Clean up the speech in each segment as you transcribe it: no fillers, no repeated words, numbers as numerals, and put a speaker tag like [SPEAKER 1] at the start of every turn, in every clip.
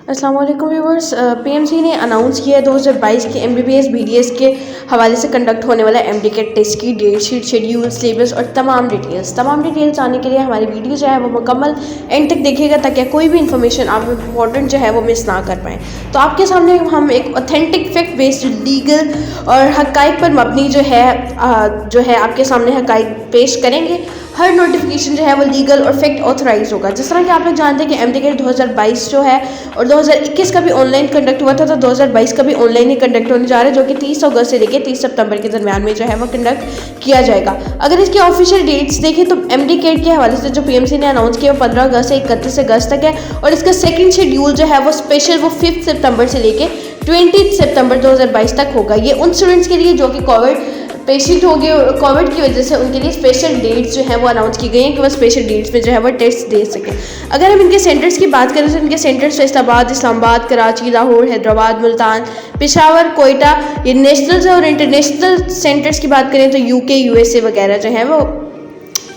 [SPEAKER 1] अस्सलाम वालेकुम viewers. PMC ने अनाउंस किया है 2022 के एमबीबीएस बीडीएस के हवाले से कंडक्ट होने वाला एमडीकेट टेस्ट की डेट शीट, शेड्यूल, सिलेबस और तमाम डिटेल्स आने के लिए हमारी वीडियो जो है वो मुकम्मल एंड तक देखिएगा ताकि कोई भी इन्फॉर्मेशन आप इंपॉर्टेंट जो है वो मिस ना कर पाएँ। तो आपके सामने हम एक ऑथेंटिक फैक्ट बेस्ड लीगल और हकाइक पर मबनी जो है आपके सामने हकाइक पेश करेंगे। हर नोटिफिकेशन जो है वो लीगल और फैक्ट ऑथराइज होगा। जिस तरह कि आप लोग जानते हैं कि एमडीकेट 2022 जो है और 2021 का भी ऑनलाइन कंडक्ट हुआ था, तो 2022 का भी ऑनलाइन ही कंडक्ट होने जा रहा है, जो कि 30 अगस्त से लेकर 30 सितंबर के दरमियान में जो है वो कंडक्ट किया जाएगा। अगर इसकी ऑफिशियल डेट्स देखें तो एमडीकेट के हवाले से जो पीएमसी ने अनाउंस किया वो 15 अगस्त से 31 अगस्त तक है और इसका सेकेंड शेड्यूल जो है वो स्पेशल वो 5 सितंबर से लेकर 20 सितंबर 2022 तक होगा। ये उन स्टूडेंट्स के लिए जो कि कोविड पेशेंट हो गए और कोविड की वजह से उनके लिए स्पेशल डेट्स जो है वो अनाउंस की गई हैं कि वो स्पेशल डेट्स में जो है वो टेस्ट दे सकें। अगर हम इनके सेंटर्स की बात करें तो इनके सेंटर्स फैसलाबाद, इस्लामाबाद, कराची, लाहौर, हैदराबाद, मुल्तान, पेशावर, कोयटा, ये नेशनल और इंटरनेशनल सेंटर्स की बात करें तो यूके, यूएसए वगैरह जो है वो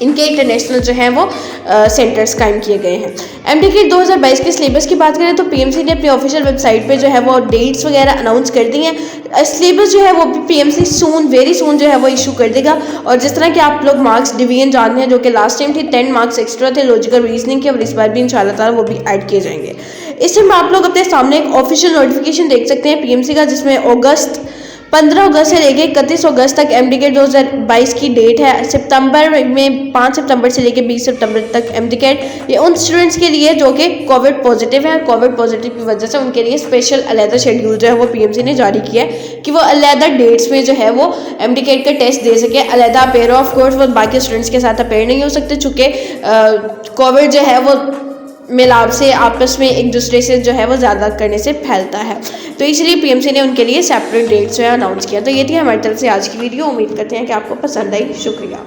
[SPEAKER 1] इनके इंटरनेशनल जो हैं वो सेंटर्स कायम किए गए हैं। एमडीकेट 2022 के सिलेबस की बात करें तो पीएमसी ने अपनी ऑफिशियल वेबसाइट पे जो है वो डेट्स वगैरह अनाउंस कर दी हैं। सिलेबस जो है वो भी पीएमसी वेरी सून जो है वो इशू कर देगा। और जिस तरह के आप लोग मार्क्स डिवीजन जानते हैं, जो कि लास्ट टाइम थे 10 मार्क्स एक्स्ट्रा थे लॉजिकल रीजनिंग के, और इस बार भी इंशाल्लाह ताला वो भी ऐड किए जाएंगे। इस टाइम आप लोग अपने सामने एक ऑफिशियल नोटिफिकेशन देख सकते हैं पीएमसी का, जिसमें 15 अगस्त से लेकर 31 अगस्त तक एमडीकेट 2022 की डेट है। सितंबर में 5 सितंबर से लेकर 20 सितंबर तक एमडीकेट, ये उन स्टूडेंट्स के लिए जो कि कोविड पॉजिटिव हैं। कोविड पॉजिटिव की वजह से उनके लिए स्पेशल अलहदा शेड्यूल जो है वो पीएमसी ने जारी किया है कि वो अलहदा डेट्स में जो है वो एमडीकेट का टेस्ट दे सके। अलहदा अपेयर ऑफ कोर्स वो बाकी स्टूडेंट्स के साथ अपेयर नहीं हो सकते, चूँकि कोविड जो है वो मिलाप से आपस में एक दूसरे से जो है वो ज़्यादा करने से फैलता है, तो इसलिए पीएमसी ने उनके लिए सेपरेट डेट्स जो है अनाउंस किया। तो ये थी हमारी तरफ से आज की वीडियो। उम्मीद करते हैं कि आपको पसंद आई। शुक्रिया।